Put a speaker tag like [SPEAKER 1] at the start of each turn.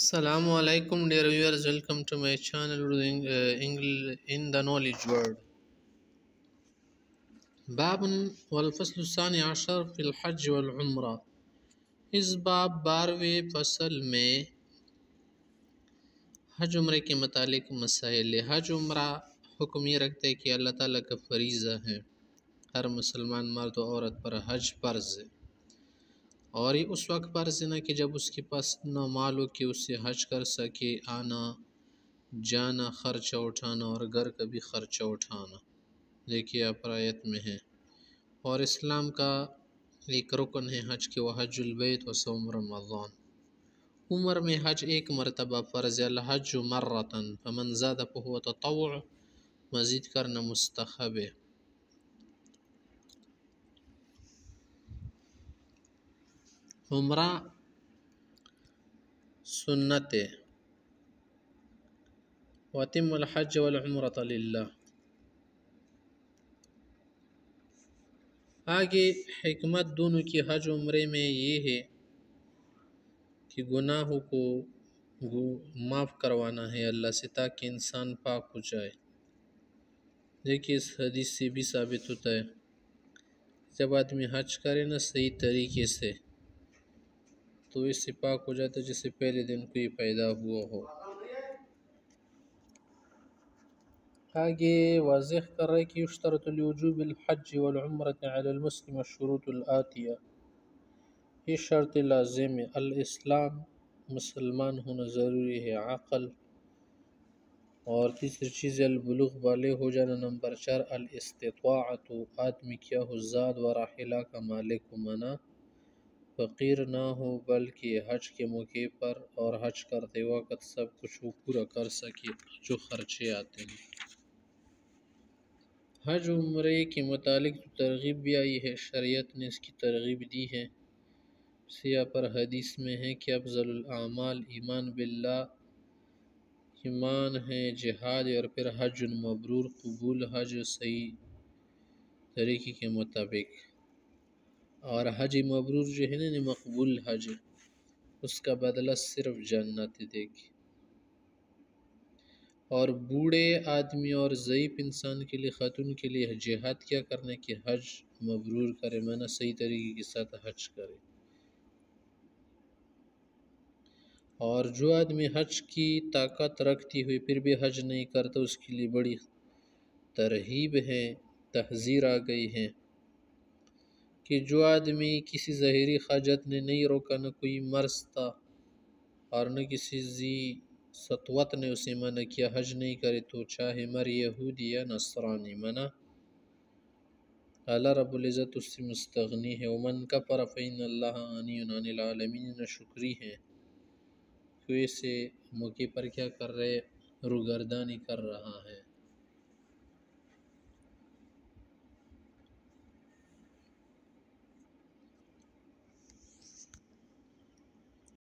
[SPEAKER 1] Assalamu alaikum dear viewers, welcome to my channel reading English in the knowledge world. باب والفصل الثاني عشر في الحج والعمرہ. اس باب 12ویں فصل میں حج عمرے کے متعلق مسائل. حج عمرہ حکم یہ رکھتے ہیں کہ اللہ تعالیٰ کا فریضہ ہے، ہر مسلمان مرد و عورت پر حج فرض ہے، اور یہ اس وقت فرض نہ کہ جب اس کے پاس نہ مال ہو کہ اس سے حج کر سکے، آنا جانا خرچہ اٹھانا اور گھر کا بھی خرچہ اٹھانا. دیکھیے آپ آیت میں ہے. اور اسلام کا ایک رکن ہے حج کے، وہ حج البیت و صوم رمضان. عمر میں حج ایک مرتبہ فرض ہے. الحج مرتن فمن زاد فهو تطوع، مزید کرنا مستحب ہے. عمرہ سنت ہے. وَأَتِمُّوا الْحَجَّ وَالْعُمْرَةَ لِلَّهِ. آگے حکمت دونوں کی حج عمرے میں یہ ہے کہ گناہوں کو معاف کروانا ہے اللہ سے تاکہ انسان پاک ہو جائے. دیکھیے اس حدیث سے بھی ثابت ہوتا ہے جب آدمی حج کرے نا صحیح طریقے سے تو اس سے پاک ہو جاتا ہے جیسے پہلے دن کوئی پیدا ہوا ہو. آگے واضح کر رہے کہ یشترط لوجوب الحج والعمرة على المسلم الشروط الآتیہ. یہ شرط لازم ہے. الاسلام، مسلمان ہونا ضروری ہے، عقل، اور تیسری چیز البلوغ، بالغ ہو جانا. نمبر 4 الاستطاعت، آدمی کیا ہو، زاد و راحلہ کا مالک ہو، منع فقیر نہ ہو بلکہ حج کے موقع پر اور حج کرتے وقت سب کچھ وہ پورا کر سکے جو خرچے آتے ہیں. حج عمرے کے متعلق جو ترغیب بھی آئی ہے شریعت نے اس کی ترغیب دی ہے. سیاہ پر حدیث میں ہے کہ افضل الاعمال ایمان باللہ، ایمان ہے، جہاد اور پھر حج مبرور، قبول حج صحیح طریقے کے مطابق. اور حج مبرور جو ہے نا مقبول حج، اس کا بدلہ صرف جنت دے گی. اور بوڑھے آدمی اور ضعیف انسان کے لیے، خاتون کے لیے جہاد کیا کرنے کہ حج مبرور کرے، معنی صحیح طریقے کے ساتھ حج کرے. اور جو آدمی حج کی طاقت رکھتی ہوئی پھر بھی حج نہیں کرتا اس کے لیے بڑی ترغیب ہے، تحذیر آ گئی ہے کہ جو آدمی کسی ظاہری حاجت نے نہیں روکا، نہ کوئی مرض تھا اور نہ کسی ذی سطوت نے اسے منع کیا حج نہیں کرے، تو چاہے مر یہودی یا نصرانی، منع اللہ رب العزت اس سے مستغنی ہے. ومن کفر فإن اللہ غنی عن العالمین، نہ شکری ہے کہ اسے موقع پر کیا کر رہے، روگردانی کر رہا ہے.